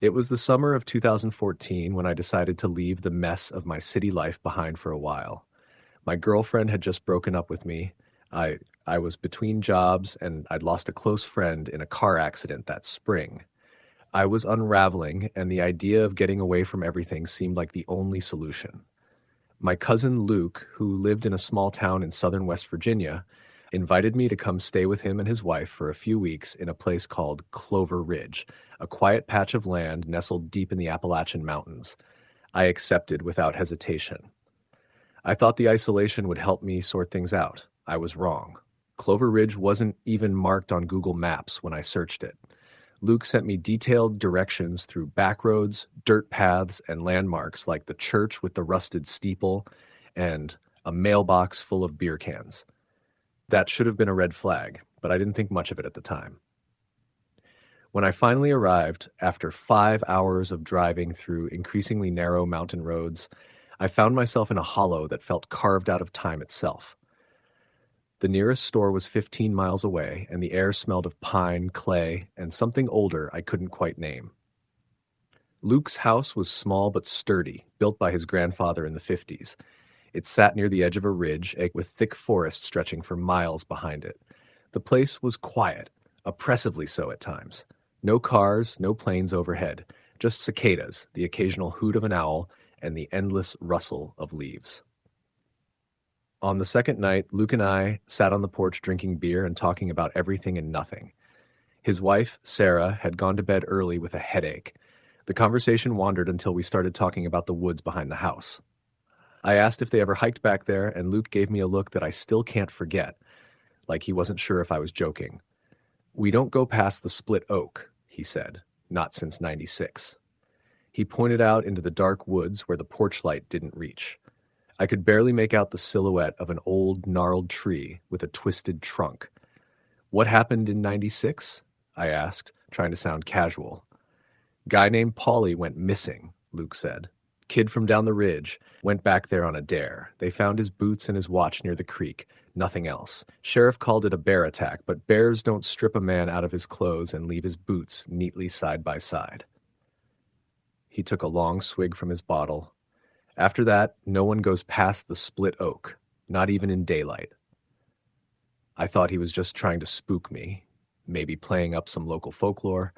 It was the summer of 2014 when I decided to leave the mess of my city life behind for a while. My girlfriend had just broken up with me. I I was between jobs and I'd lost a close friend in a car accident that spring. I was unraveling, and the idea of getting away from everything seemed like the only solution. My cousin Luke, who lived in a small town in southern West Virginia, invited me to come stay with him and his wife for a few weeks in a place called Clover Ridge, a quiet patch of land nestled deep in the Appalachian Mountains. I accepted without hesitation. I thought the isolation would help me sort things out. I was wrong. Clover Ridge wasn't even marked on Google Maps when I searched it. Luke sent me detailed directions through back roads, dirt paths, and landmarks like the church with the rusted steeple and a mailbox full of beer cans. That should have been a red flag, but I didn't think much of it at the time. When I finally arrived, after 5 hours of driving through increasingly narrow mountain roads, I found myself in a hollow that felt carved out of time itself. The nearest store was 15 miles away, and the air smelled of pine, clay, and something older I couldn't quite name. Luke's house was small but sturdy, built by his grandfather in the 50s. It sat near the edge of a ridge, with thick forest stretching for miles behind it. The place was quiet, oppressively so at times. No cars, no planes overhead, just cicadas, the occasional hoot of an owl, and the endless rustle of leaves. On the second night, Luke and I sat on the porch drinking beer and talking about everything and nothing. His wife, Sarah, had gone to bed early with a headache. The conversation wandered until we started talking about the woods behind the house. I asked if they ever hiked back there, and Luke gave me a look that I still can't forget, like he wasn't sure if I was joking. "We don't go past the split oak," he said, "not since '96. He pointed out into the dark woods where the porch light didn't reach. I could barely make out the silhouette of an old, gnarled tree with a twisted trunk. "What happened in '96? I asked, trying to sound casual. "Guy named Paulie went missing," Luke said. "Kid from down the ridge. Went back there on a dare. They found his boots and his watch near the creek. Nothing else. Sheriff called it a bear attack, but bears don't strip a man out of his clothes and leave his boots neatly side by side." He took a long swig from his bottle. "After that, no one goes past the split oak, not even in daylight." I thought he was just trying to spook me, maybe playing up some local folklore,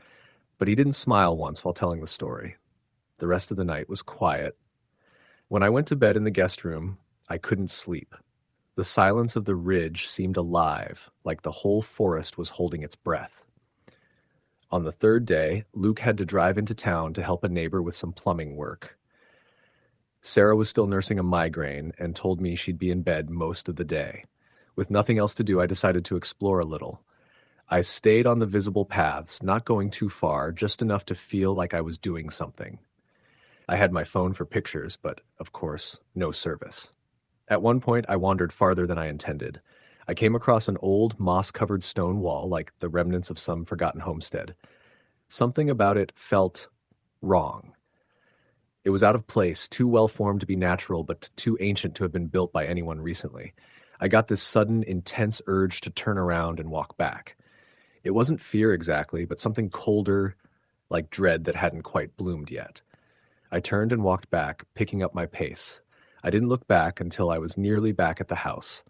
but he didn't smile once while telling the story. The rest of the night was quiet. When I went to bed in the guest room, I couldn't sleep. The silence of the ridge seemed alive, like the whole forest was holding its breath. On the third day, Luke had to drive into town to help a neighbor with some plumbing work. Sarah was still nursing a migraine and told me she'd be in bed most of the day. With nothing else to do, I decided to explore a little. I stayed on the visible paths, not going too far, just enough to feel like I was doing something. I had my phone for pictures, but, of course, no service. At one point, I wandered farther than I intended. I came across an old, moss-covered stone wall, like the remnants of some forgotten homestead. Something about it felt wrong. It was out of place, too well-formed to be natural, but too ancient to have been built by anyone recently. I got this sudden, intense urge to turn around and walk back. It wasn't fear exactly, but something colder, like dread that hadn't quite bloomed yet. I turned and walked back, picking up my pace. I didn't look back until I was nearly back at the house.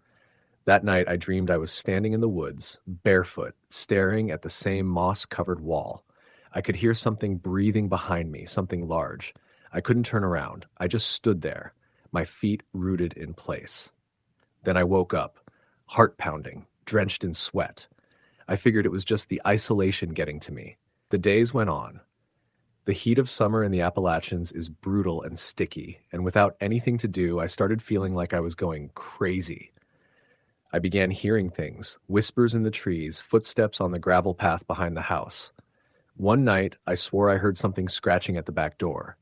That night, I dreamed I was standing in the woods, barefoot, staring at the same moss-covered wall. I could hear something breathing behind me, something large. I couldn't turn around. I just stood there, my feet rooted in place. Then I woke up, heart pounding, drenched in sweat. I figured it was just the isolation getting to me. The days went on. The heat of summer in the Appalachians is brutal and sticky, and without anything to do, I started feeling like I was going crazy. I began hearing things, whispers in the trees, footsteps on the gravel path behind the house. One night, I swore I heard something scratching at the back door.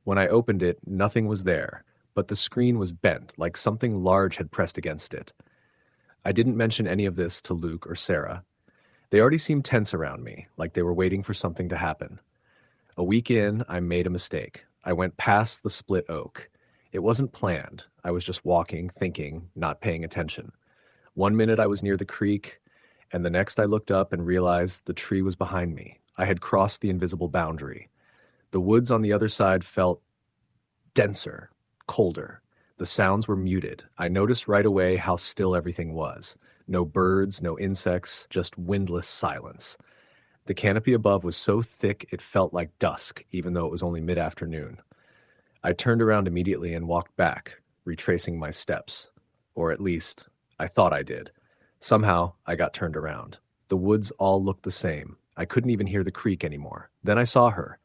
When I opened it, nothing was there, but the screen was bent, like something large had pressed against it. I didn't mention any of this to Luke or Sarah. They already seemed tense around me, like they were waiting for something to happen. A week in, I made a mistake. I went past the split oak. It wasn't planned. I was just walking, thinking, not paying attention. One minute I was near the creek, and the next I looked up and realized the tree was behind me. I had crossed the invisible boundary. The woods on the other side felt denser, colder. The sounds were muted. I noticed right away how still everything was. No birds, no insects, just windless silence. The canopy above was so thick it felt like dusk, even though it was only mid-afternoon. I turned around immediately and walked back, retracing my steps. Or at least, I thought I did. Somehow, I got turned around. The woods all looked the same. I couldn't even hear the creek anymore. Then I saw her.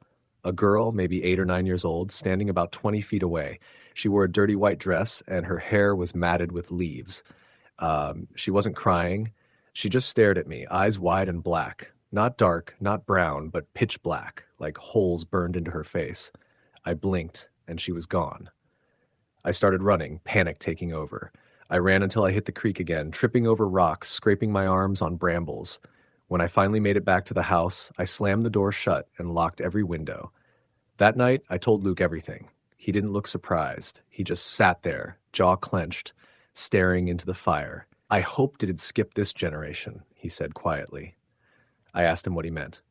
A girl, maybe 8 or 9 years old, standing about 20 feet away. She wore a dirty white dress, and her hair was matted with leaves. She wasn't crying. She just stared at me, eyes wide and black. Not dark, not brown, but pitch black, like holes burned into her face. I blinked, and she was gone. I started running, panic taking over. I ran until I hit the creek again, tripping over rocks, scraping my arms on brambles. When I finally made it back to the house, I slammed the door shut and locked every window. That night, I told Luke everything. He didn't look surprised. He just sat there, jaw clenched, staring into the fire. "I hoped it'd skip this generation," he said quietly. I asked him what he meant.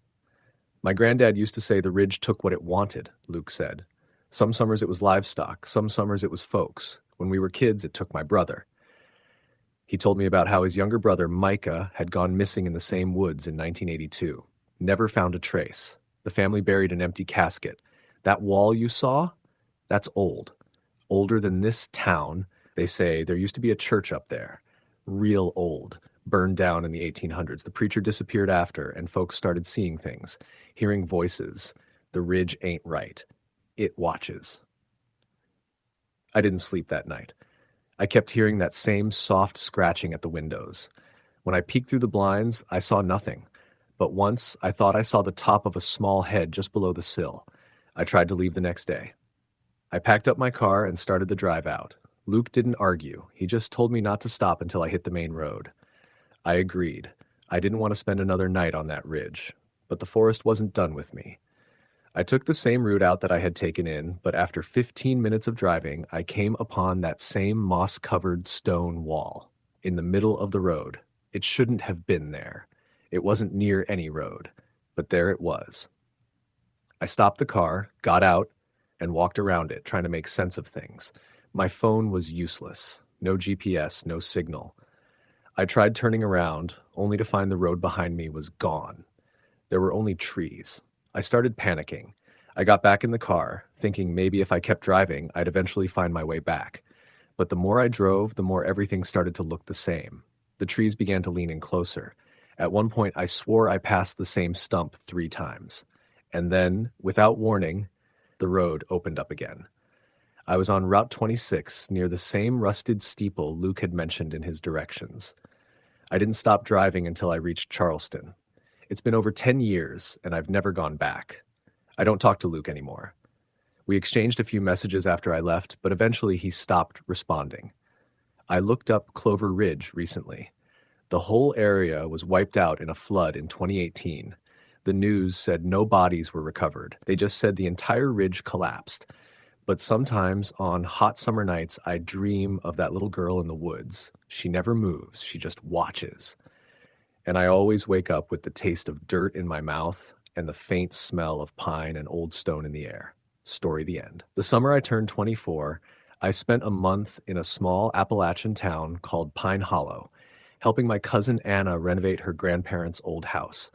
"My granddad used to say the ridge took what it wanted," Luke said. "Some summers it was livestock, some summers it was folks. When we were kids, it took my brother." He told me about how his younger brother, Micah, had gone missing in the same woods in 1982. Never found a trace. The family buried an empty casket. "That wall you saw? That's old. Older than this town. They say there used to be a church up there. Real old. Burned down in the 1800s. The preacher disappeared after, and folks started seeing things, hearing voices. The ridge ain't right. It watches." I didn't sleep that night. I kept hearing that same soft scratching at the windows. When I peeked through the blinds, I saw nothing. But once, I thought I saw the top of a small head just below the sill. I tried to leave the next day. I packed up my car and started the drive out. Luke didn't argue. He just told me not to stop until I hit the main road. I agreed. I didn't want to spend another night on that ridge. But the forest wasn't done with me. I took the same route out that I had taken in, but after 15 minutes of driving, I came upon that same moss-covered stone wall in the middle of the road. It shouldn't have been there. It wasn't near any road, but there it was. I stopped the car, got out, and walked around it, trying to make sense of things. My phone was useless. No GPS, no signal. I tried turning around, only to find the road behind me was gone. There were only trees. I started panicking. I got back in the car, thinking maybe if I kept driving, I'd eventually find my way back. But the more I drove, the more everything started to look the same. The trees began to lean in closer. At one point, I swore I passed the same stump 3 times. And then, without warning, the road opened up again. I was on Route 26, near the same rusted steeple Luke had mentioned in his directions. I didn't stop driving until I reached Charleston. It's been over 10 years, and I've never gone back. I don't talk to Luke anymore. We exchanged a few messages after I left, but eventually he stopped responding. I looked up Clover Ridge recently. The whole area was wiped out in a flood in 2018. The news said no bodies were recovered. They just said the entire ridge collapsed. But sometimes on hot summer nights, I dream of that little girl in the woods. She never moves, she just watches. And I always wake up with the taste of dirt in my mouth and the faint smell of pine and old stone in the air. Story the end. The summer I turned 24, I spent a month in a small Appalachian town called Pine Hollow, helping my cousin Anna renovate her grandparents' old house.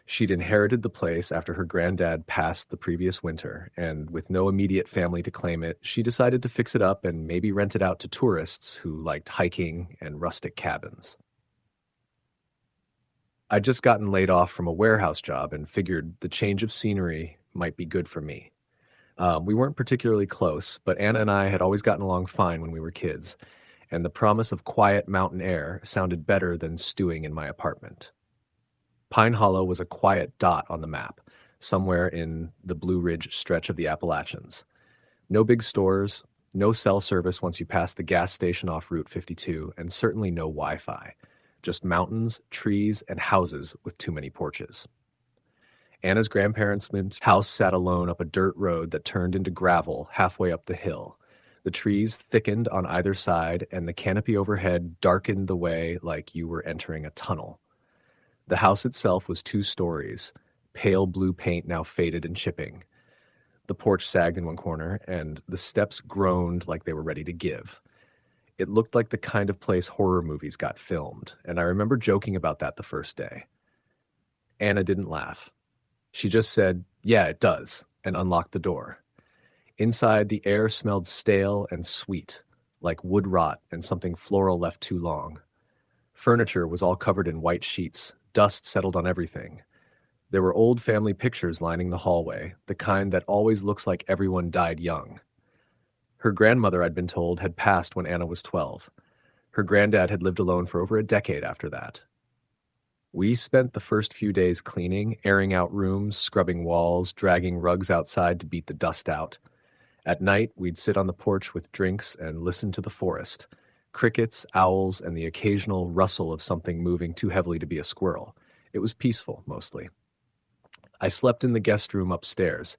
She'd inherited the place after her granddad passed the previous winter, and with no immediate family to claim it, she decided to fix it up and maybe rent it out to tourists who liked hiking and rustic cabins. I'd just gotten laid off from a warehouse job and figured the change of scenery might be good for me. We weren't particularly close, but Anna and I had always gotten along fine when we were kids, and the promise of quiet mountain air sounded better than stewing in my apartment. Pine Hollow was a quiet dot on the map, somewhere in the Blue Ridge stretch of the Appalachians. No big stores, no cell service once you pass the gas station off Route 52, and certainly no Wi-Fi. Just mountains, trees, and houses with too many porches. Anna's grandparents' house sat alone up a dirt road that turned into gravel halfway up the hill. The trees thickened on either side, and the canopy overhead darkened the way like you were entering a tunnel. The house itself was 2 stories, pale blue paint now faded and chipping. The porch sagged in one corner, and the steps groaned like they were ready to give. It looked like the kind of place horror movies got filmed, and I remember joking about that the first day. Anna didn't laugh. She just said, "Yeah, it does," and unlocked the door. Inside, the air smelled stale and sweet, like wood rot and something floral left too long. Furniture was all covered in white sheets, dust settled on everything. There were old family pictures lining the hallway, the kind that always looks like everyone died young. Her grandmother, I'd been told, had passed when Anna was 12. Her granddad had lived alone for over a decade after that. We spent the first few days cleaning, airing out rooms, scrubbing walls, dragging rugs outside to beat the dust out. At night, we'd sit on the porch with drinks and listen to the forest. Crickets, owls, and the occasional rustle of something moving too heavily to be a squirrel. It was peaceful, mostly. I slept in the guest room upstairs,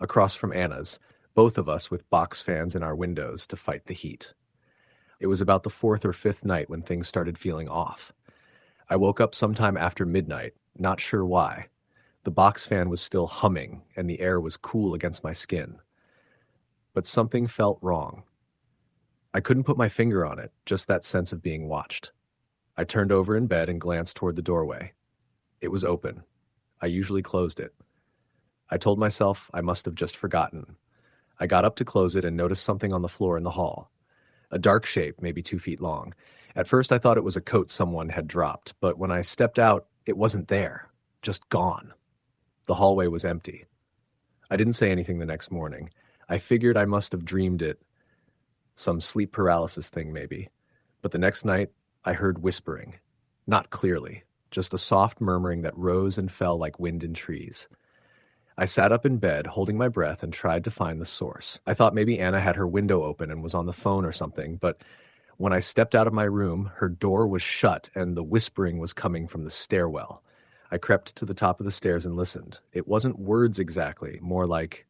across from Anna's, both of us with box fans in our windows to fight the heat. It was about the fourth or fifth night when things started feeling off. I woke up sometime after midnight, not sure why. The box fan was still humming, and the air was cool against my skin. But something felt wrong. I couldn't put my finger on it, just that sense of being watched. I turned over in bed and glanced toward the doorway. It was open. I usually closed it. I told myself I must have just forgotten. I got up to close it and noticed something on the floor in the hall. A dark shape, maybe 2 feet long. At first I thought it was a coat someone had dropped, but when I stepped out, it wasn't there. Just gone. The hallway was empty. I didn't say anything the next morning. I figured I must have dreamed it. Some sleep paralysis thing, maybe. But the next night, I heard whispering. Not clearly, just a soft murmuring that rose and fell like wind in trees. I sat up in bed, holding my breath, and tried to find the source. I thought maybe Anna had her window open and was on the phone or something, but when I stepped out of my room, her door was shut and the whispering was coming from the stairwell. I crept to the top of the stairs and listened. It wasn't words exactly, more like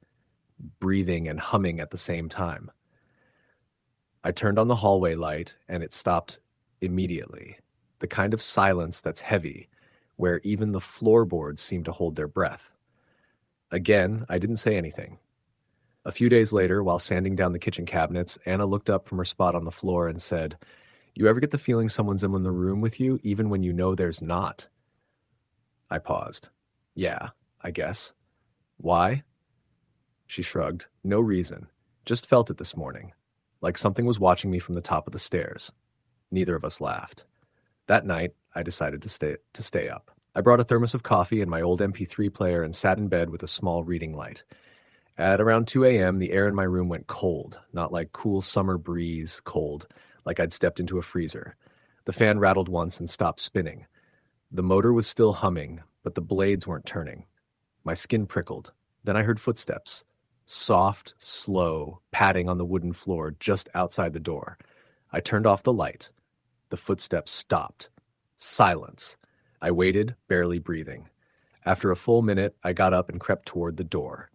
breathing and humming at the same time. I turned on the hallway light and it stopped immediately. The kind of silence that's heavy, where even the floorboards seem to hold their breath. Again, I didn't say anything. A few days later, while sanding down the kitchen cabinets, Anna looked up from her spot on the floor and said, "You ever get the feeling someone's in the room with you, even when you know there's not?" I paused. "Yeah, I guess." "Why?" She shrugged. "No reason. Just felt it this morning. Like something was watching me from the top of the stairs." Neither of us laughed. That night, I decided to stay up. I brought a thermos of coffee and my old MP3 player and sat in bed with a small reading light. At around 2 a.m., the air in my room went cold, not like cool summer breeze cold, like I'd stepped into a freezer. The fan rattled once and stopped spinning. The motor was still humming, but the blades weren't turning. My skin prickled. Then I heard footsteps. Soft, slow, padding on the wooden floor just outside the door. I turned off the light. The footsteps stopped. Silence. I waited, barely breathing. After a full minute, I got up and crept toward the door.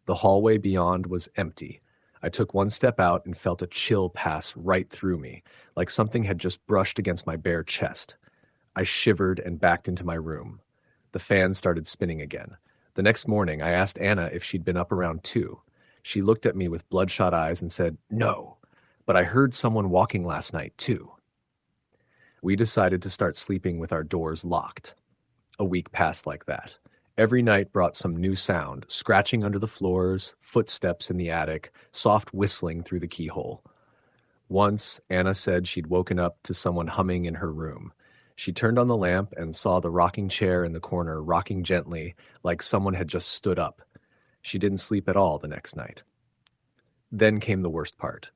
The hallway beyond was empty. I took one step out and felt a chill pass right through me, like something had just brushed against my bare chest. I shivered and backed into my room. The fan started spinning again. The next morning, I asked Anna if she'd been up around 2. She looked at me with bloodshot eyes and said, "No, but I heard someone walking last night, too." We decided to start sleeping with our doors locked. A week passed like that. Every night brought some new sound, scratching under the floors, footsteps in the attic, soft whistling through the keyhole. Once, Anna said she'd woken up to someone humming in her room. She turned on the lamp and saw the rocking chair in the corner rocking gently, like someone had just stood up. She didn't sleep at all the next night. Then came the worst part.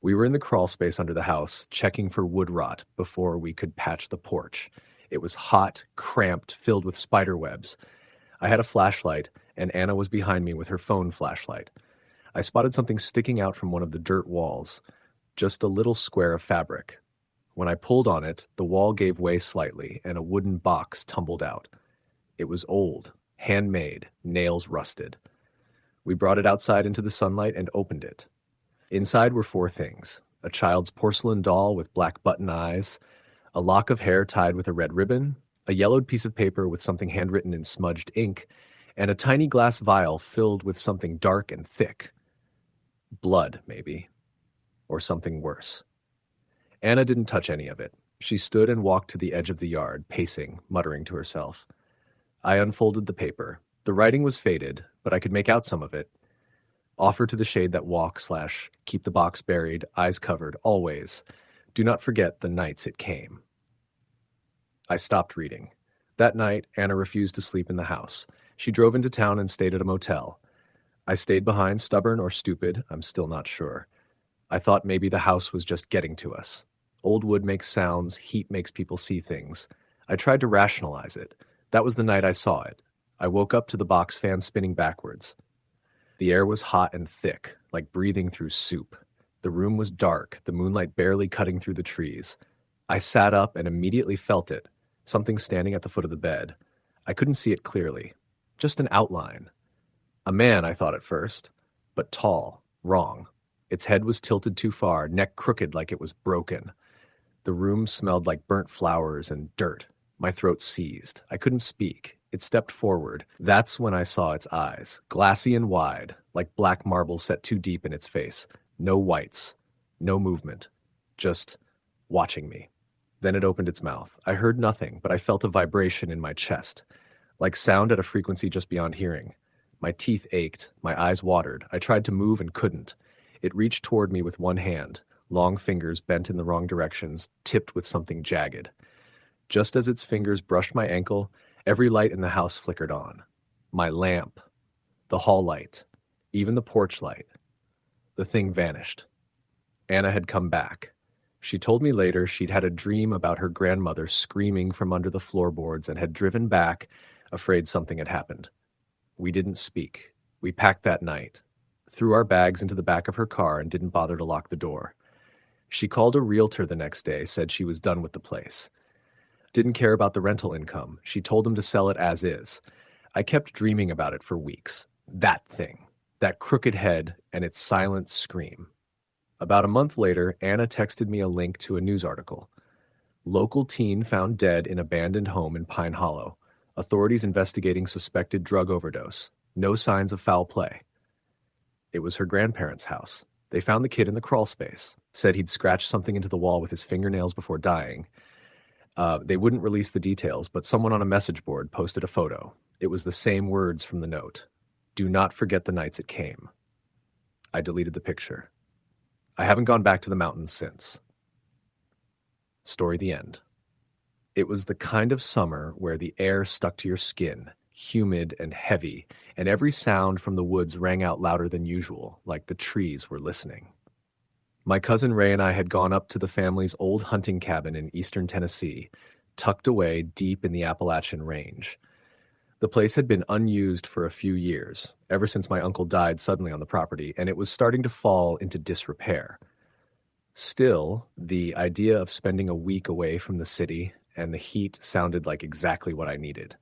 We were in the crawl space under the house, checking for wood rot before we could patch the porch. It was hot, cramped, filled with spider webs. I had a flashlight, and Anna was behind me with her phone flashlight. I spotted something sticking out from one of the dirt walls, just a little square of fabric. When I pulled on it, the wall gave way slightly, and a wooden box tumbled out. It was old, handmade, nails rusted. We brought it outside into the sunlight and opened it. Inside were 4 things: a child's porcelain doll with black button eyes, a lock of hair tied with a red ribbon, a yellowed piece of paper with something handwritten in smudged ink, and a tiny glass vial filled with something dark and thick. Blood, maybe, or something worse. Anna didn't touch any of it. She stood and walked to the edge of the yard, pacing, muttering to herself. I unfolded the paper. The writing was faded, but I could make out some of it. Offer to the shade that walk / keep the box buried, eyes covered, always. Do not forget the nights it came. I stopped reading. That night, Anna refused to sleep in the house. She drove into town and stayed at a motel. I stayed behind, stubborn or stupid, I'm still not sure. I thought maybe the house was just getting to us. Old wood makes sounds, heat makes people see things. I tried to rationalize it. That was the night I saw it. I woke up to the box fan spinning backwards. The air was hot and thick, like breathing through soup. The room was dark, the moonlight barely cutting through the trees. I sat up and immediately felt it, something standing at the foot of the bed. I couldn't see it clearly. Just an outline. A man, I thought at first, but tall, wrong. Its head was tilted too far, neck crooked like it was broken. The room smelled like burnt flowers and dirt. My throat seized. I couldn't speak. It stepped forward. That's when I saw its eyes, glassy and wide, like black marble set too deep in its face. No whites, no movement, just watching me. Then it opened its mouth. I heard nothing, but I felt a vibration in my chest, like sound at a frequency just beyond hearing. My teeth ached, my eyes watered. I tried to move and couldn't. It reached toward me with one hand, long fingers bent in the wrong directions, tipped with something jagged. Just as its fingers brushed my ankle, every light in the house flickered on. My lamp, the hall light, even the porch light. The thing vanished. Anna had come back. She told me later she'd had a dream about her grandmother screaming from under the floorboards and had driven back, afraid something had happened. We didn't speak. We packed that night, threw our bags into the back of her car and didn't bother to lock the door. She called a realtor the next day, said she was done with the place. Didn't care about the rental income. She told him to sell it as is. I kept dreaming about it for weeks. That thing. That crooked head and its silent scream. About a month later, Anna texted me a link to a news article. Local teen found dead in abandoned home in Pine Hollow. Authorities investigating suspected drug overdose. No signs of foul play. It was her grandparents' house. They found the kid in the crawl space. Said he'd scratched something into the wall with his fingernails before dying. They wouldn't release the details, but someone on a message board posted a photo. It was the same words from the note. Do not forget the nights it came. I deleted the picture. I haven't gone back to the mountains since. Story the end. It was the kind of summer where the air stuck to your skin, humid and heavy, and every sound from the woods rang out louder than usual, like the trees were listening. My cousin Ray and I had gone up to the family's old hunting cabin in eastern Tennessee, tucked away deep in the Appalachian range. The place had been unused for a few years, ever since my uncle died suddenly on the property, and it was starting to fall into disrepair. Still, the idea of spending a week away from the city and the heat sounded like exactly what I needed.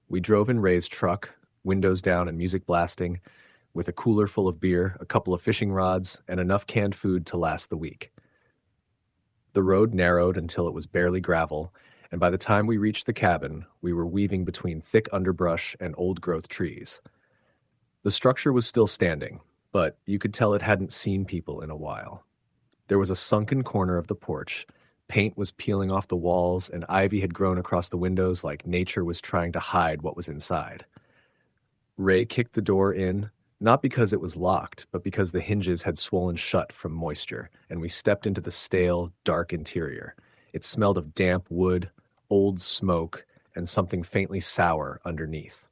We drove in Ray's truck, windows down and music blasting, with a cooler full of beer, a couple of fishing rods, and enough canned food to last the week. The road narrowed until it was barely gravel, and by the time we reached the cabin, we were weaving between thick underbrush and old-growth trees. The structure was still standing, but you could tell it hadn't seen people in a while. There was a sunken corner of the porch. Paint was peeling off the walls, and ivy had grown across the windows like nature was trying to hide what was inside. Ray kicked the door in, not because it was locked, but because the hinges had swollen shut from moisture, and we stepped into the stale, dark interior. It smelled of damp wood, old smoke, and something faintly sour underneath.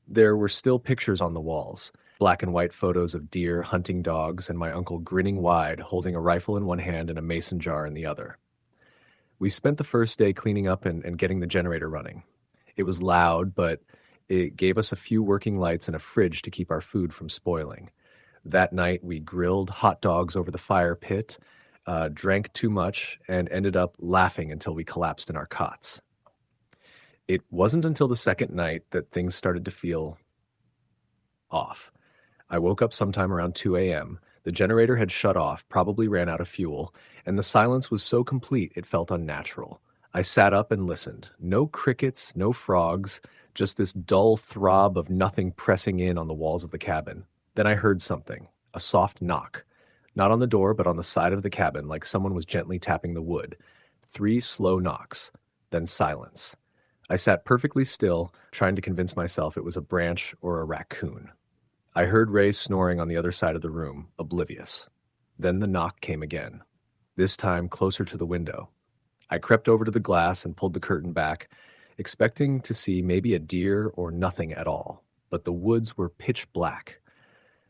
There were still pictures on the walls, black and white photos of deer, hunting dogs, and my uncle grinning wide, holding a rifle in one hand and a mason jar in the other. We spent the first day cleaning up and getting the generator running. It was loud, but it gave us a few working lights and a fridge to keep our food from spoiling. That night, we grilled hot dogs over the fire pit, drank too much, and ended up laughing until we collapsed in our cots. It wasn't until the second night that things started to feel off. I woke up sometime around 2 a.m. The generator had shut off, probably ran out of fuel, and the silence was so complete it felt unnatural. I sat up and listened. No crickets, no frogs, just this dull throb of nothing pressing in on the walls of the cabin. Then I heard something, a soft knock. Not on the door, but on the side of the cabin, like someone was gently tapping the wood. 3 slow knocks, then silence. I sat perfectly still, trying to convince myself it was a branch or a raccoon. I heard Ray snoring on the other side of the room, oblivious. Then the knock came again, this time closer to the window. I crept over to the glass and pulled the curtain back, expecting to see maybe a deer or nothing at all. But the woods were pitch black.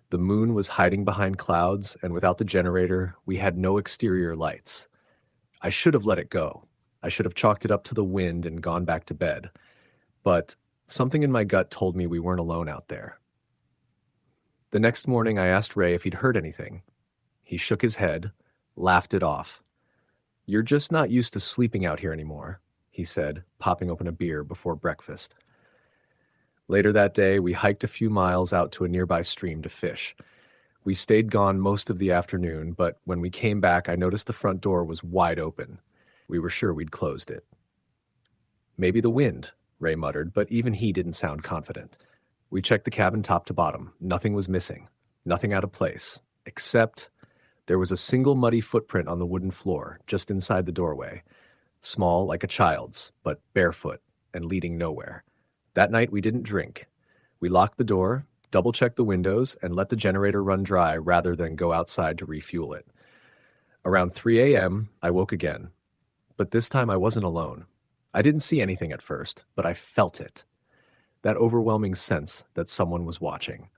The moon was hiding behind clouds, and without the generator, we had no exterior lights. I should have let it go. I should have chalked it up to the wind and gone back to bed. But something in my gut told me we weren't alone out there. The next morning, I asked Ray if he'd heard anything. He shook his head, laughed it off. "You're just not used to sleeping out here anymore," he said, popping open a beer before breakfast. Later that day, we hiked a few miles out to a nearby stream to fish. We stayed gone most of the afternoon, but when we came back, I noticed the front door was wide open. We were sure we'd closed it. "Maybe the wind," Ray muttered, but even he didn't sound confident. We checked the cabin top to bottom. Nothing was missing, nothing out of place, except there was a single muddy footprint on the wooden floor, just inside the doorway. Small, like a child's, but barefoot and leading nowhere. That night we didn't drink. We locked the door, double-checked the windows, and let the generator run dry rather than go outside to refuel it. Around 3 a.m., I woke again. But this time I wasn't alone. I didn't see anything at first, but I felt it. That overwhelming sense that someone was watching.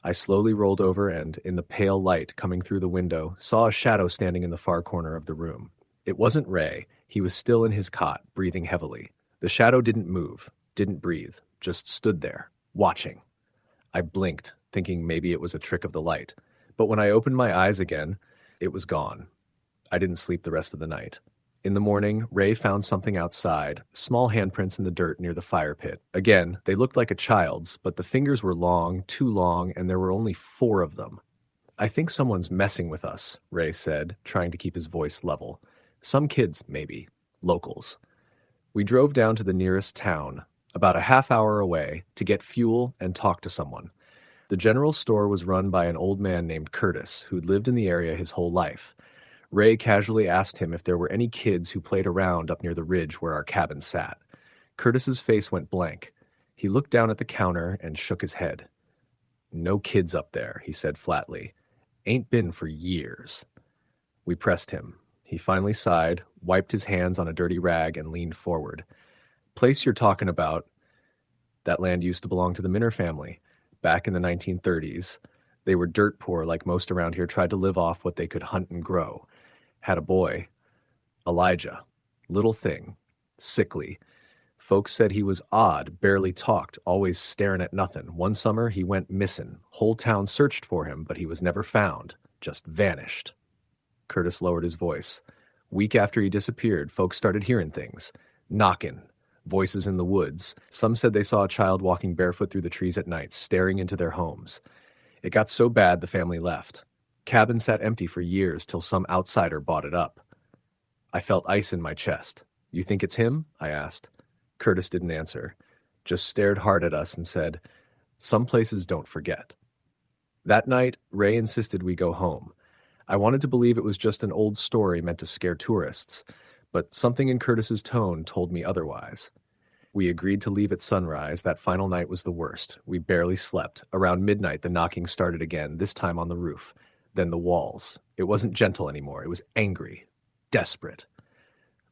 I slowly rolled over and, in the pale light coming through the window, saw a shadow standing in the far corner of the room. It wasn't Ray. He was still in his cot, breathing heavily. The shadow didn't move, didn't breathe, just stood there, watching. I blinked, thinking maybe it was a trick of the light. But when I opened my eyes again, it was gone. I didn't sleep the rest of the night. In the morning, Ray found something outside, small handprints in the dirt near the fire pit. Again, they looked like a child's, but the fingers were long, too long, and there were only 4 of them. "I think someone's messing with us," Ray said, trying to keep his voice level. "Some kids, maybe. Locals." We drove down to the nearest town, about a half hour away, to get fuel and talk to someone. The general store was run by an old man named Curtis, who'd lived in the area his whole life. Ray casually asked him if there were any kids who played around up near the ridge where our cabin sat. Curtis's face went blank. He looked down at the counter and shook his head. "No kids up there," he said flatly. "Ain't been for years." We pressed him. He finally sighed, wiped his hands on a dirty rag, and leaned forward. "Place you're talking about, that land used to belong to the Minner family. Back in the 1930s. They were dirt poor, like most around here, tried to live off what they could hunt and grow. Had a boy, Elijah. Little thing. Sickly. Folks said he was odd, barely talked, always staring at nothing. One summer, he went missing. Whole town searched for him, but he was never found. Just vanished." Curtis lowered his voice. "Week after he disappeared, folks started hearing things. Knocking. Voices in the woods. Some said they saw a child walking barefoot through the trees at night, staring into their homes. It got so bad the family left. Cabin sat empty for years till some outsider bought it up." I felt ice in my chest. "You think it's him?" I asked. Curtis didn't answer, just stared hard at us and said, "Some places don't forget." That night, Ray insisted we go home. I wanted to believe it was just an old story meant to scare tourists, but something in Curtis's tone told me otherwise. We agreed to leave at sunrise. That final night was the worst. We barely slept. Around midnight, the knocking started again, this time on the roof. Then the walls. It wasn't gentle anymore. It was angry. Desperate.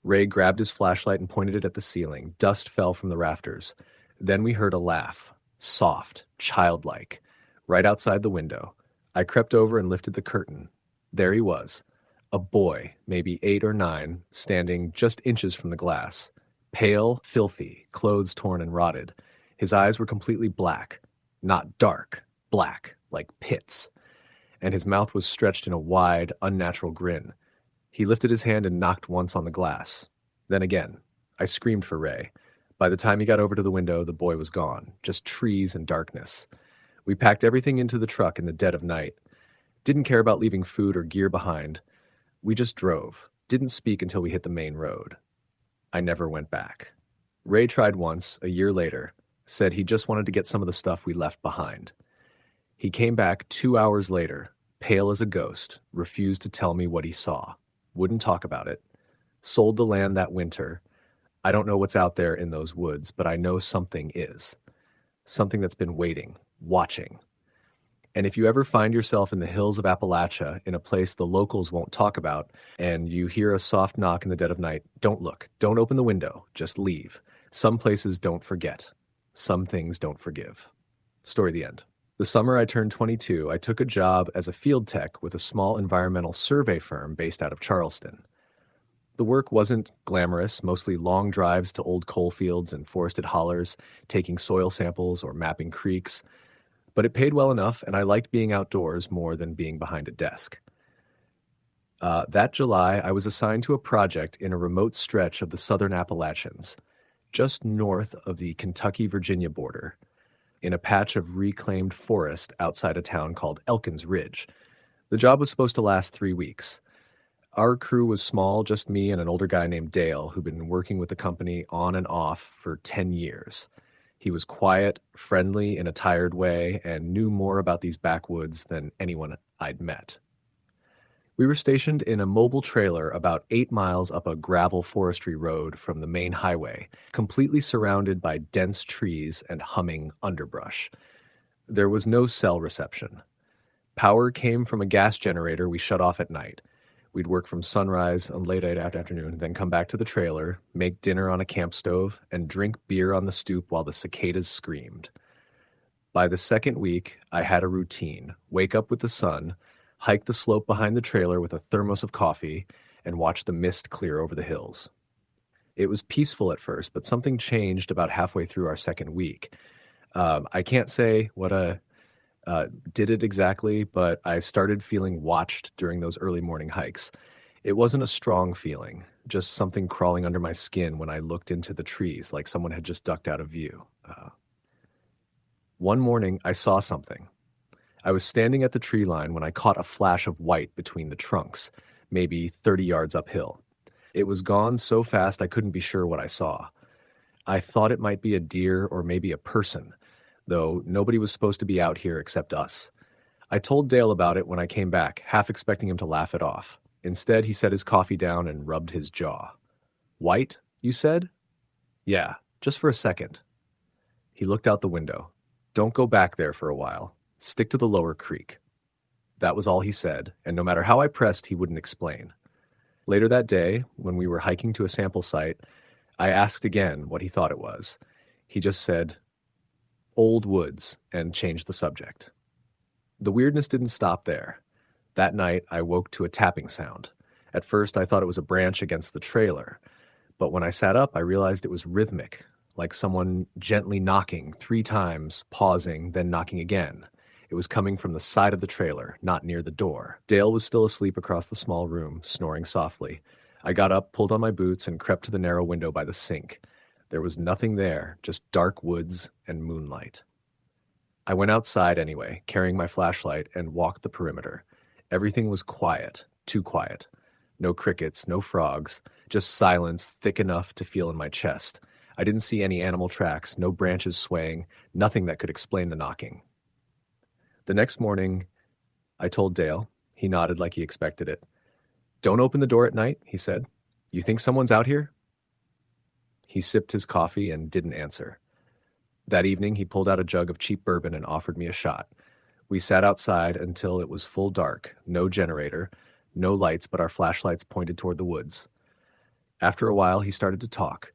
Ray grabbed his flashlight and pointed it at the ceiling. Dust fell from the rafters. Then we heard a laugh. Soft. Childlike. Right outside the window. I crept over and lifted the curtain. There he was. A boy, maybe 8 or 9, standing just inches from the glass. Pale, filthy, clothes torn and rotted. His eyes were completely black. Not dark. Black. Like pits. And his mouth was stretched in a wide, unnatural grin. He lifted his hand and knocked once on the glass. Then again. I screamed for Ray. By the time he got over to the window, the boy was gone. Just trees and darkness. We packed everything into the truck in the dead of night. Didn't care about leaving food or gear behind. We just drove. Didn't speak until we hit the main road. I never went back. Ray tried once, a year later. said he just wanted to get some of the stuff we left behind. He came back 2 hours later, pale as a ghost, refused to tell me what he saw, wouldn't talk about it, sold the land that winter. I don't know what's out there in those woods, but I know something is. Something that's been waiting, watching. And if you ever find yourself in the hills of Appalachia, in a place the locals won't talk about, and you hear a soft knock in the dead of night, don't look. Don't open the window. Just leave. Some places don't forget. Some things don't forgive. Story the end. The summer I turned 22, I took a job as a field tech with a small environmental survey firm based out of Charleston. The work wasn't glamorous, mostly long drives to old coal fields and forested hollers, taking soil samples or mapping creeks. But it paid well enough, and I liked being outdoors more than being behind a desk. That July, I was assigned to a project in a remote stretch of the southern Appalachians, just north of the Kentucky-Virginia border, in a patch of reclaimed forest outside a town called Elkins Ridge. The job was supposed to last 3 weeks. Our crew was small, just me and an older guy named Dale, who'd been working with the company on and off for 10 years. He was quiet, friendly in a tired way, and knew more about these backwoods than anyone I'd met. We were stationed in a mobile trailer about 8 miles up a gravel forestry road from the main highway, completely surrounded by dense trees and humming underbrush. There was no cell reception. Power came from a gas generator we shut off at night. We'd work from sunrise on late afternoon, then come back to the trailer, make dinner on a camp stove, and drink beer on the stoop while the cicadas screamed. By the second week, I had a routine. Wake up with the sun, hike the slope behind the trailer with a thermos of coffee, and watch the mist clear over the hills. It was peaceful at first, but something changed about halfway through our second week. I can't say what did it exactly, but I started feeling watched during those early morning hikes. It wasn't a strong feeling, just something crawling under my skin when I looked into the trees like someone had just ducked out of view. One morning, I saw something. I was standing at the tree line when I caught a flash of white between the trunks, maybe 30 yards uphill. It was gone so fast I couldn't be sure what I saw. I thought it might be a deer or maybe a person, though nobody was supposed to be out here except us. I told Dale about it when I came back, half expecting him to laugh it off. Instead, he set his coffee down and rubbed his jaw. White, you said? Yeah, just for a second. He looked out the window. Don't go back there for a while. Stick to the lower creek. That was all he said, and no matter how I pressed, he wouldn't explain. Later that day, when we were hiking to a sample site, I asked again what he thought it was. He just said, old woods, and changed the subject. The weirdness didn't stop there. That night, I woke to a tapping sound. At first, I thought it was a branch against the trailer, but when I sat up, I realized it was rhythmic, like someone gently knocking 3 times, pausing, then knocking again. It was coming from the side of the trailer, not near the door. Dale was still asleep across the small room, snoring softly. I got up, pulled on my boots, and crept to the narrow window by the sink. There was nothing there, just dark woods and moonlight. I went outside anyway, carrying my flashlight, and walked the perimeter. Everything was quiet, too quiet. No crickets, no frogs, just silence thick enough to feel in my chest. I didn't see any animal tracks, no branches swaying, nothing that could explain the knocking. The next morning, I told Dale. He nodded like he expected it. Don't open the door at night, he said. You think someone's out here? He sipped his coffee and didn't answer. That evening, he pulled out a jug of cheap bourbon and offered me a shot. We sat outside until it was full dark, no generator, no lights but our flashlights pointed toward the woods. After a while, he started to talk.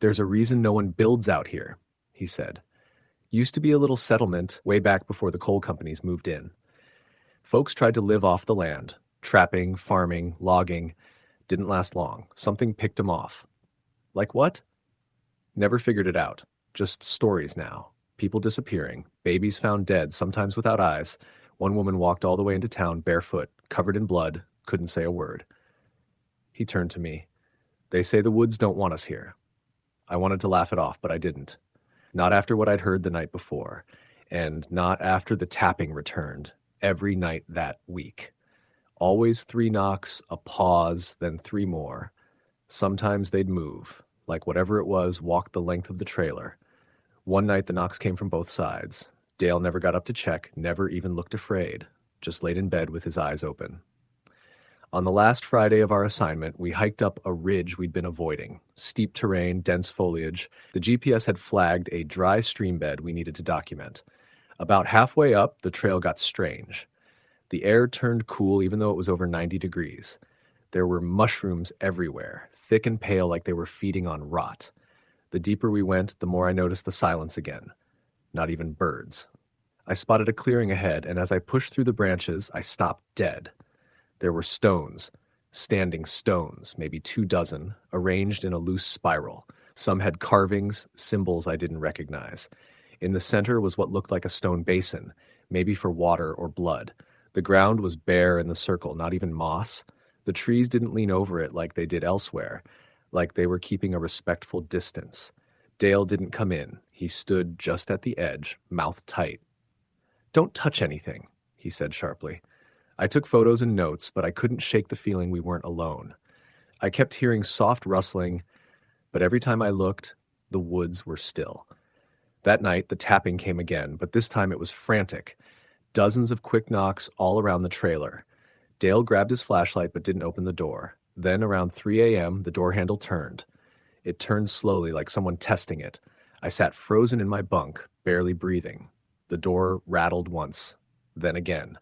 There's a reason no one builds out here, he said. Used to be a little settlement way back before the coal companies moved in. Folks tried to live off the land, trapping, farming, logging. Didn't last long. Something picked them off. Like what? Never figured it out. Just stories now. People disappearing, babies found dead, sometimes without eyes. One woman walked all the way into town barefoot, covered in blood, couldn't say a word. He turned to me. They say the woods don't want us here. I wanted to laugh it off, but I didn't. Not after what I'd heard the night before, and not after the tapping returned, every night that week. Always 3 knocks, a pause, then 3 more. Sometimes they'd move, like whatever it was walked the length of the trailer. One night the knocks came from both sides. Dale never got up to check, never even looked afraid, just laid in bed with his eyes open. On the last Friday of our assignment, we hiked up a ridge we'd been avoiding. Steep terrain, dense foliage. The GPS had flagged a dry stream bed we needed to document. About halfway up, the trail got strange. The air turned cool even though it was over 90 degrees. There were mushrooms everywhere, thick and pale like they were feeding on rot. The deeper we went, the more I noticed the silence again. Not even birds. I spotted a clearing ahead, and as I pushed through the branches, I stopped dead. There were stones, standing stones, maybe 24, arranged in a loose spiral. Some had carvings, symbols I didn't recognize. In the center was what looked like a stone basin, maybe for water or blood. The ground was bare in the circle, not even moss. The trees didn't lean over it like they did elsewhere, like they were keeping a respectful distance. Dale didn't come in. He stood just at the edge, mouth tight. "Don't touch anything," he said sharply. I took photos and notes, but I couldn't shake the feeling we weren't alone. I kept hearing soft rustling, but every time I looked, the woods were still. That night, the tapping came again, but this time it was frantic. Dozens of quick knocks all around the trailer. Dale grabbed his flashlight but didn't open the door. Then, around 3 a.m., the door handle turned. It turned slowly, like someone testing it. I sat frozen in my bunk, barely breathing. The door rattled once, then again.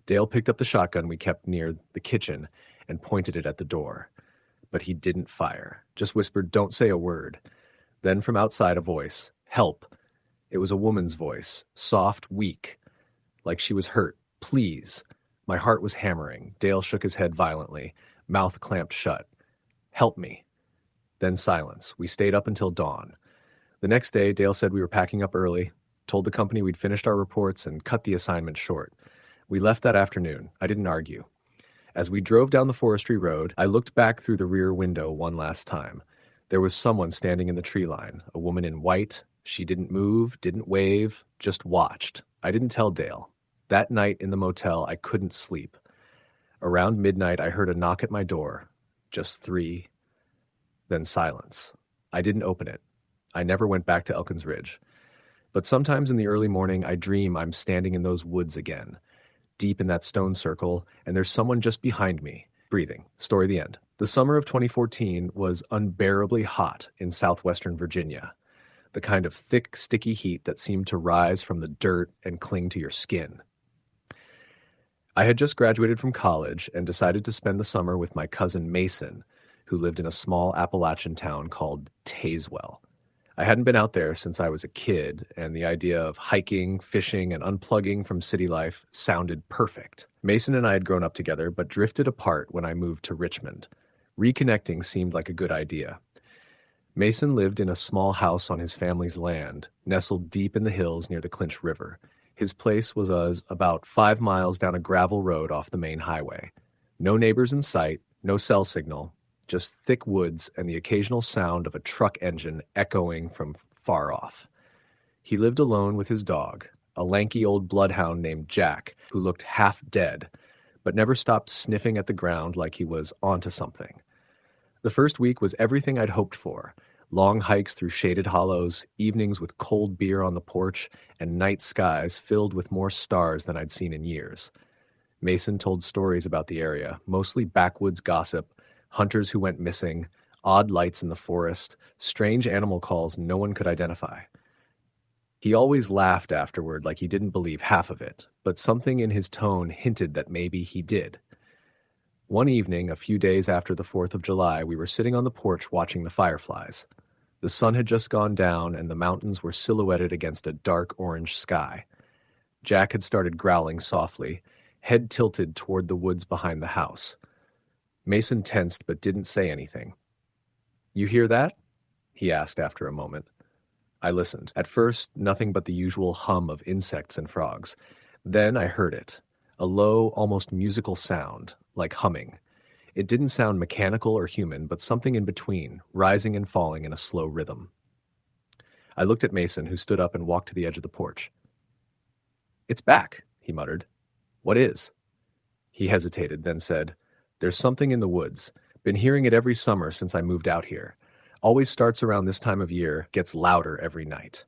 Dale picked up the shotgun we kept near the kitchen and pointed it at the door. But he didn't fire, just whispered, "Don't say a word." Then from outside a voice, "Help." It was a woman's voice, soft, weak, like she was hurt. "Please." My heart was hammering. Dale shook his head violently, mouth clamped shut. "Help me." Then silence. We stayed up until dawn. The next day, Dale said we were packing up early, told the company we'd finished our reports, and cut the assignment short. We left that afternoon. I didn't argue. As we drove down the forestry road, I looked back through the rear window one last time. There was someone standing in the tree line, a woman in white. She didn't move, didn't wave, just watched. I didn't tell Dale. That night in the motel, I couldn't sleep. Around midnight, I heard a knock at my door. Just 3. Then silence. I didn't open it. I never went back to Elkins Ridge. But sometimes in the early morning, I dream I'm standing in those woods again, deep in that stone circle, and there's someone just behind me, breathing. Story the end. The summer of 2014 was unbearably hot in southwestern Virginia, the kind of thick, sticky heat that seemed to rise from the dirt and cling to your skin. I had just graduated from college and decided to spend the summer with my cousin Mason, who lived in a small Appalachian town called Tazewell. I hadn't been out there since I was a kid, and the idea of hiking, fishing, and unplugging from city life sounded perfect. Mason and I had grown up together, but drifted apart when I moved to Richmond. Reconnecting seemed like a good idea. Mason lived in a small house on his family's land, nestled deep in the hills near the Clinch River. His place was about 5 miles down a gravel road off the main highway. No neighbors in sight, no cell signal, just thick woods and the occasional sound of a truck engine echoing from far off. He lived alone with his dog, a lanky old bloodhound named Jack, who looked half dead, but never stopped sniffing at the ground like he was onto something. The first week was everything I'd hoped for. Long hikes through shaded hollows, evenings with cold beer on the porch, and night skies filled with more stars than I'd seen in years. Mason told stories about the area, mostly backwoods gossip, hunters who went missing, odd lights in the forest, strange animal calls no one could identify. He always laughed afterward like he didn't believe half of it, but something in his tone hinted that maybe he did. One evening, a few days after the 4th of July, we were sitting on the porch watching the fireflies. The sun had just gone down, and the mountains were silhouetted against a dark orange sky. Jack had started growling softly, head tilted toward the woods behind the house. Mason tensed but didn't say anything. "You hear that?" he asked after a moment. I listened. At first, nothing but the usual hum of insects and frogs. Then I heard it, a low, almost musical sound, like humming. It didn't sound mechanical or human, but something in between, rising and falling in a slow rhythm. I looked at Mason, who stood up and walked to the edge of the porch. "It's back," he muttered. "What is?" He hesitated, then said, "There's something in the woods. Been hearing it every summer since I moved out here. Always starts around this time of year, gets louder every night."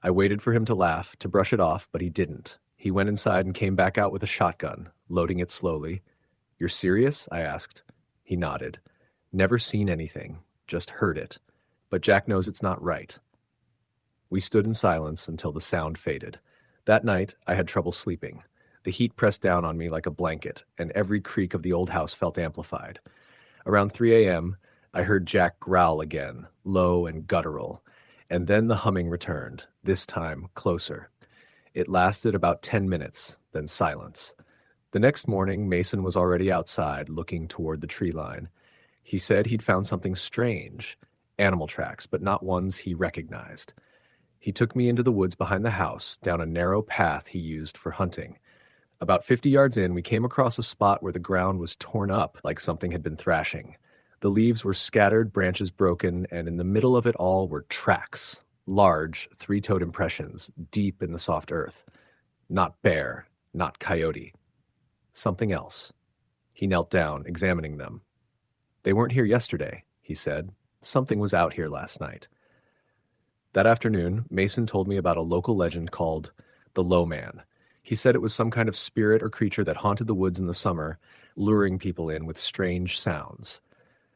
I waited for him to laugh, to brush it off, but he didn't. He went inside and came back out with a shotgun, loading it slowly. "You're serious?" I asked. He nodded. "Never seen anything, just heard it. But Jack knows it's not right." We stood in silence until the sound faded. That night, I had trouble sleeping. The heat pressed down on me like a blanket, and every creak of the old house felt amplified. Around 3 a.m., I heard Jack growl again, low and guttural, and then the humming returned, this time closer. It lasted about 10 minutes, then silence. The next morning, Mason was already outside, looking toward the tree line. He said he'd found something strange, animal tracks, but not ones he recognized. He took me into the woods behind the house, down a narrow path he used for hunting. About 50 yards in, we came across a spot where the ground was torn up like something had been thrashing. The leaves were scattered, branches broken, and in the middle of it all were tracks, large, three-toed impressions, deep in the soft earth. Not bear, not coyote. Something else. He knelt down, examining them. "They weren't here yesterday," he said. "Something was out here last night." That afternoon, Mason told me about a local legend called the Low Man. He said it was some kind of spirit or creature that haunted the woods in the summer, luring people in with strange sounds.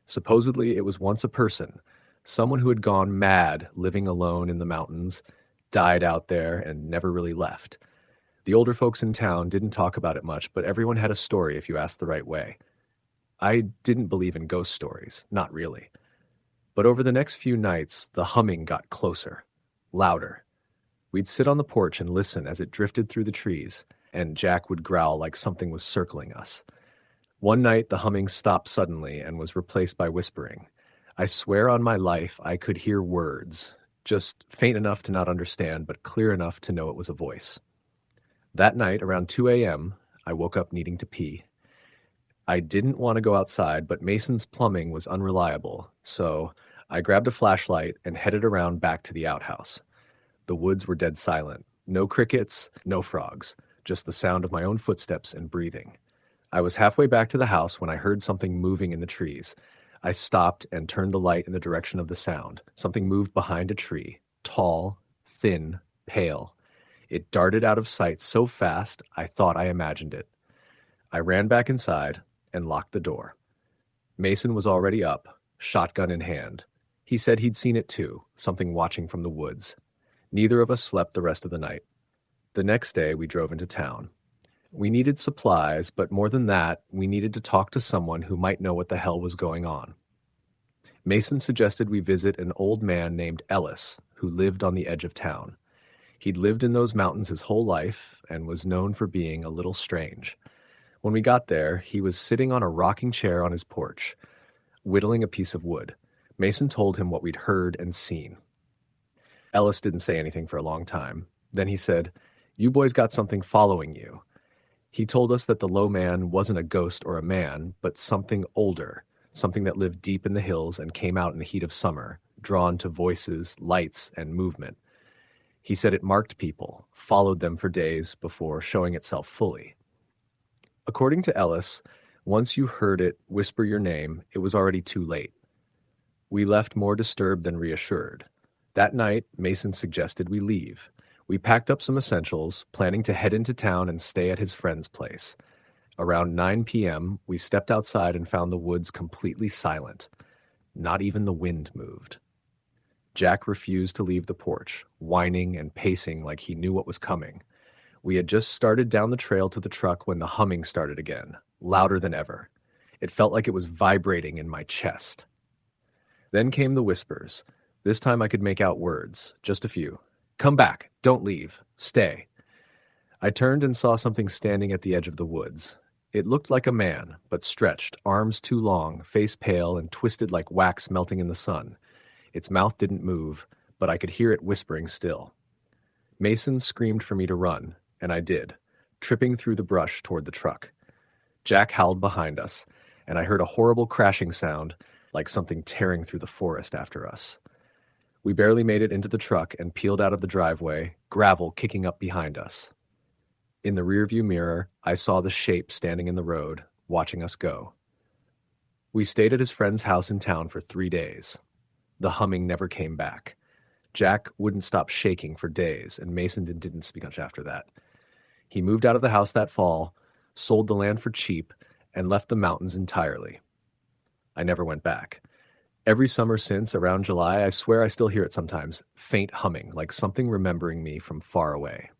Supposedly, it was once a person, someone who had gone mad living alone in the mountains, died out there, and never really left. The older folks in town didn't talk about it much, but everyone had a story if you asked the right way. I didn't believe in ghost stories, not really. But over the next few nights, the humming got closer, louder. We'd sit on the porch and listen as it drifted through the trees, and Jack would growl like something was circling us. One night, the humming stopped suddenly and was replaced by whispering. I swear on my life I could hear words, just faint enough to not understand, but clear enough to know it was a voice. That night, around 2 a.m., I woke up needing to pee. I didn't want to go outside, but Mason's plumbing was unreliable, so I grabbed a flashlight and headed around back to the outhouse. The woods were dead silent. No crickets, no frogs, just the sound of my own footsteps and breathing. I was halfway back to the house when I heard something moving in the trees. I stopped and turned the light in the direction of the sound. Something moved behind a tree, tall, thin, pale. It darted out of sight so fast I thought I imagined it. I ran back inside and locked the door. Mason was already up, shotgun in hand. He said he'd seen it too, something watching from the woods. Neither of us slept the rest of the night. The next day, we drove into town. We needed supplies, but more than that, we needed to talk to someone who might know what the hell was going on. Mason suggested we visit an old man named Ellis, who lived on the edge of town. He'd lived in those mountains his whole life and was known for being a little strange. When we got there, he was sitting on a rocking chair on his porch, whittling a piece of wood. Mason told him what we'd heard and seen. Ellis didn't say anything for a long time. Then he said, "You boys got something following you." He told us that the Low Man wasn't a ghost or a man, but something older, something that lived deep in the hills and came out in the heat of summer, drawn to voices, lights, and movement. He said it marked people, followed them for days before showing itself fully. According to Ellis, once you heard it whisper your name, it was already too late. We left more disturbed than reassured. That night, Mason suggested we leave. We packed up some essentials, planning to head into town and stay at his friend's place. Around 9 p.m., we stepped outside and found the woods completely silent. Not even the wind moved. Jack refused to leave the porch, whining and pacing like he knew what was coming. We had just started down the trail to the truck when the humming started again, louder than ever. It felt like it was vibrating in my chest. Then came the whispers. This time I could make out words, just a few. "Come back, don't leave, stay." I turned and saw something standing at the edge of the woods. It looked like a man, but stretched, arms too long, face pale, and twisted like wax melting in the sun. Its mouth didn't move, but I could hear it whispering still. Mason screamed for me to run, and I did, tripping through the brush toward the truck. Jack howled behind us, and I heard a horrible crashing sound, like something tearing through the forest after us. We barely made it into the truck and peeled out of the driveway, gravel kicking up behind us. In the rearview mirror, I saw the shape standing in the road, watching us go. We stayed at his friend's house in town for 3 days. The humming never came back. Jack wouldn't stop shaking for days, and Mason didn't speak much after that. He moved out of the house that fall, sold the land for cheap, and left the mountains entirely. I never went back. Every summer since, around July, I swear I still hear it sometimes, faint humming, like something remembering me from far away.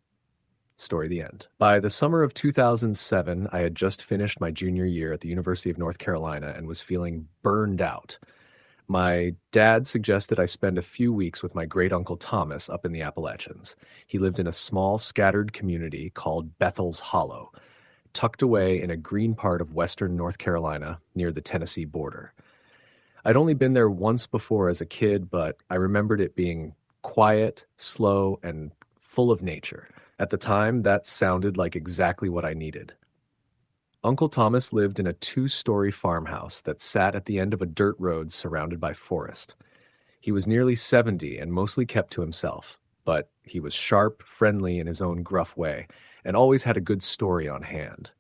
Story the end. By the summer of 2007, I had just finished my junior year at the University of North Carolina and was feeling burned out. My dad suggested I spend a few weeks with my great-uncle Thomas up in the Appalachians. He lived in a small, scattered community called Bethel's Hollow, tucked away in a green part of western North Carolina near the Tennessee border. I'd only been there once before as a kid, but I remembered it being quiet, slow, and full of nature. At the time, that sounded like exactly what I needed. Uncle Thomas lived in a 2-story farmhouse that sat at the end of a dirt road surrounded by forest. He was nearly 70 and mostly kept to himself, but he was sharp, friendly in his own gruff way, and always had a good story on hand.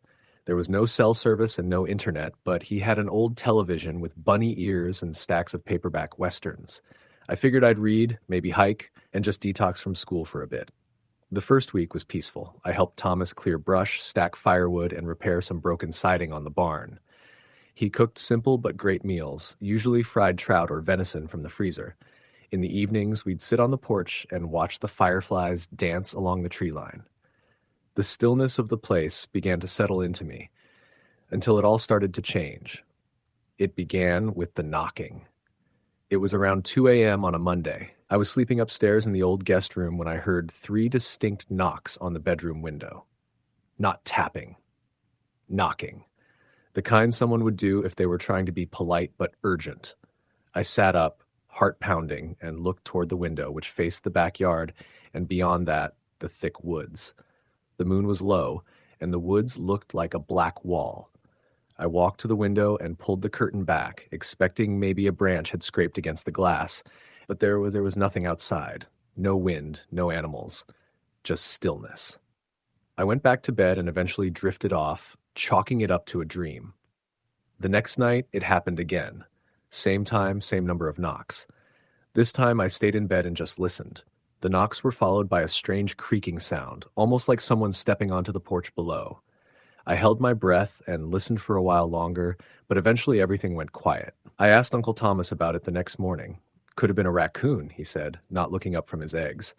There was no cell service and no internet, but he had an old television with bunny ears and stacks of paperback westerns. I figured I'd read, maybe hike, and just detox from school for a bit. The first week was peaceful. I helped Thomas clear brush, stack firewood, and repair some broken siding on the barn. He cooked simple but great meals, usually fried trout or venison from the freezer. In the evenings, we'd sit on the porch and watch the fireflies dance along the tree line. The stillness of the place began to settle into me, until it all started to change. It began with the knocking. It was around 2 a.m. on a Monday. I was sleeping upstairs in the old guest room when I heard 3 distinct knocks on the bedroom window. Not tapping. Knocking. The kind someone would do if they were trying to be polite but urgent. I sat up, heart pounding, and looked toward the window, which faced the backyard, and beyond that, the thick woods. The moon was low, and the woods looked like a black wall. I walked to the window and pulled the curtain back, expecting maybe a branch had scraped against the glass, but there was nothing outside. No wind, no animals, just stillness. I went back to bed and eventually drifted off, chalking it up to a dream. The next night, it happened again. Same time, same number of knocks. This time, I stayed in bed and just listened. The knocks were followed by a strange creaking sound, almost like someone stepping onto the porch below. I held my breath and listened for a while longer, but eventually everything went quiet. I asked Uncle Thomas about it the next morning. Could have been a raccoon, he said, not looking up from his eggs.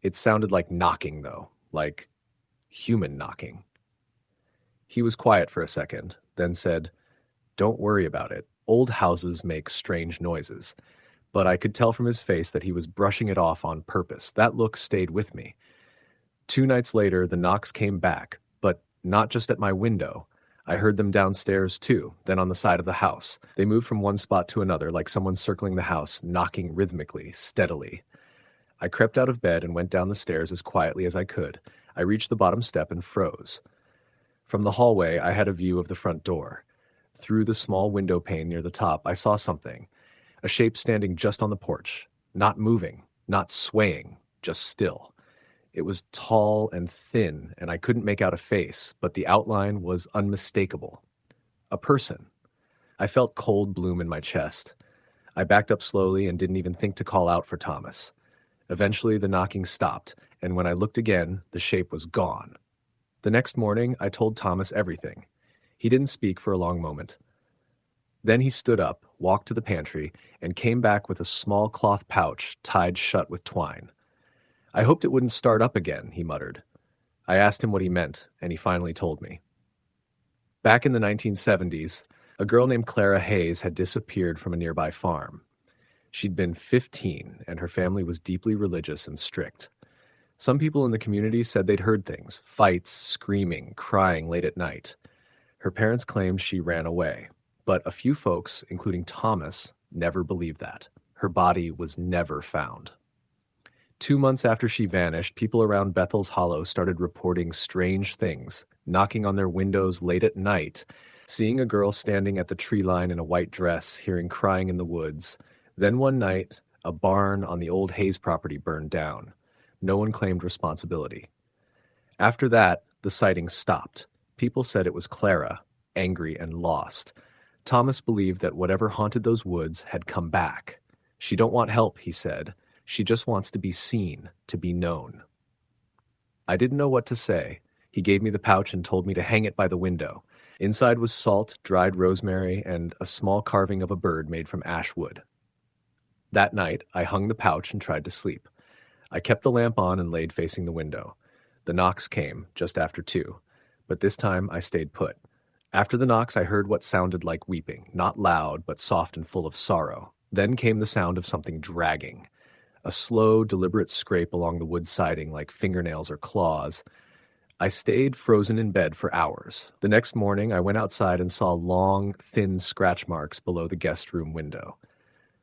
It sounded like knocking, though, like human knocking. He was quiet for a second, then said, "Don't worry about it. Old houses make strange noises." But I could tell from his face that he was brushing it off on purpose. That look stayed with me. 2 nights later, the knocks came back, but not just at my window. I heard them downstairs too, then on the side of the house. They moved from one spot to another, like someone circling the house, knocking rhythmically, steadily. I crept out of bed and went down the stairs as quietly as I could. I reached the bottom step and froze. From the hallway, I had a view of the front door. Through the small window pane near the top, I saw something. A shape standing just on the porch, not moving, not swaying, just still. It was tall and thin, and I couldn't make out a face, but the outline was unmistakable. A person. I felt cold bloom in my chest. I backed up slowly and didn't even think to call out for Thomas. Eventually, the knocking stopped, and when I looked again, the shape was gone. The next morning, I told Thomas everything. He didn't speak for a long moment. Then he stood up, walked to the pantry, and came back with a small cloth pouch tied shut with twine. "I hoped it wouldn't start up again," he muttered. I asked him what he meant, and he finally told me. Back in the 1970s, a girl named Clara Hayes had disappeared from a nearby farm. She'd been 15, and her family was deeply religious and strict. Some people in the community said they'd heard things, fights, screaming, crying late at night. Her parents claimed she ran away, but a few folks, including Thomas, never believed that. Her body was never found. 2 months after she vanished, people around Bethel's Hollow started reporting strange things, knocking on their windows late at night, seeing a girl standing at the tree line in a white dress, hearing crying in the woods. Then one night, a barn on the old Hayes property burned down. No one claimed responsibility. After that, the sightings stopped. People said it was Clara, angry and lost. Thomas believed that whatever haunted those woods had come back. "She don't want help," he said. She just wants to be seen, to be known. I didn't know what to say. He gave me the pouch and told me to hang it by the window. Inside was salt, dried rosemary, and a small carving of a bird made from ash wood. That night, I hung the pouch and tried to sleep. I kept the lamp on and laid facing the window. The knocks came, just after 2, but this time I stayed put. After the knocks, I heard what sounded like weeping, not loud, but soft and full of sorrow. Then came the sound of something dragging. A slow, deliberate scrape along the wood siding like fingernails or claws. I stayed frozen in bed for hours. The next morning, I went outside and saw long, thin scratch marks below the guest room window.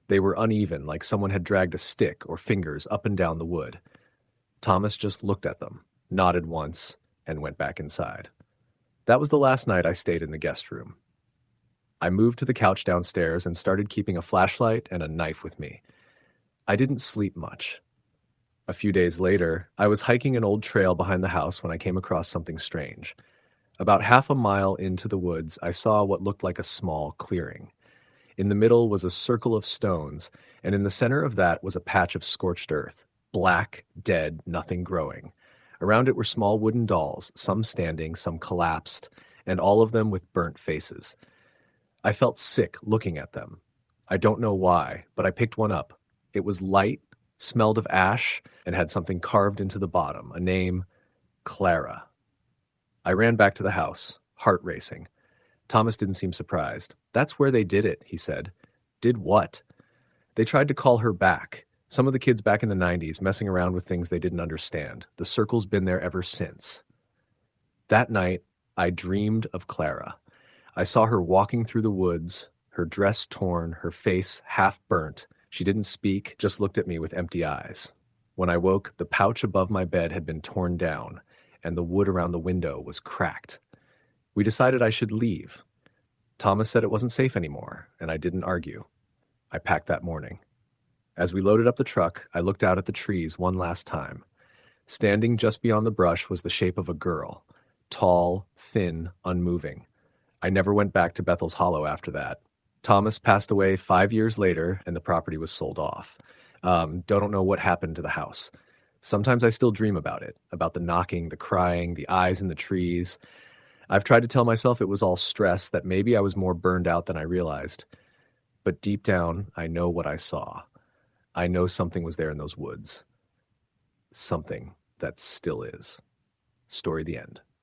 They were uneven, like someone had dragged a stick or fingers up and down the wood. Thomas just looked at them, nodded once, and went back inside. That was the last night I stayed in the guest room. I moved to the couch downstairs and started keeping a flashlight and a knife with me. I didn't sleep much. A few days later, I was hiking an old trail behind the house when I came across something strange. About half a mile into the woods, I saw what looked like a small clearing. In the middle was a circle of stones, and in the center of that was a patch of scorched earth, black, dead, nothing growing. Around it were small wooden dolls, some standing, some collapsed, and all of them with burnt faces. I felt sick looking at them. I don't know why, but I picked one up. It was light, smelled of ash, and had something carved into the bottom, a name, Clara. I ran back to the house, heart racing. Thomas didn't seem surprised. "That's where they did it," he said. "Did what?" "They tried to call her back. Some of the kids back in the 90s messing around with things they didn't understand. The circle's been there ever since." That night, I dreamed of Clara. I saw her walking through the woods, her dress torn, her face half burnt. She didn't speak, just looked at me with empty eyes. When I woke, the pouch above my bed had been torn down, and the wood around the window was cracked. We decided I should leave. Thomas said it wasn't safe anymore, and I didn't argue. I packed that morning. As we loaded up the truck, I looked out at the trees one last time. Standing just beyond the brush was the shape of a girl, tall, thin, unmoving. I never went back to Bethel's Hollow after that. Thomas passed away 5 years later, and the property was sold off. Don't know what happened to the house. Sometimes I still dream about it, about the knocking, the crying, the eyes in the trees. I've tried to tell myself it was all stress, that maybe I was more burned out than I realized. But deep down, I know what I saw. I know something was there in those woods. Something that still is. Story the end.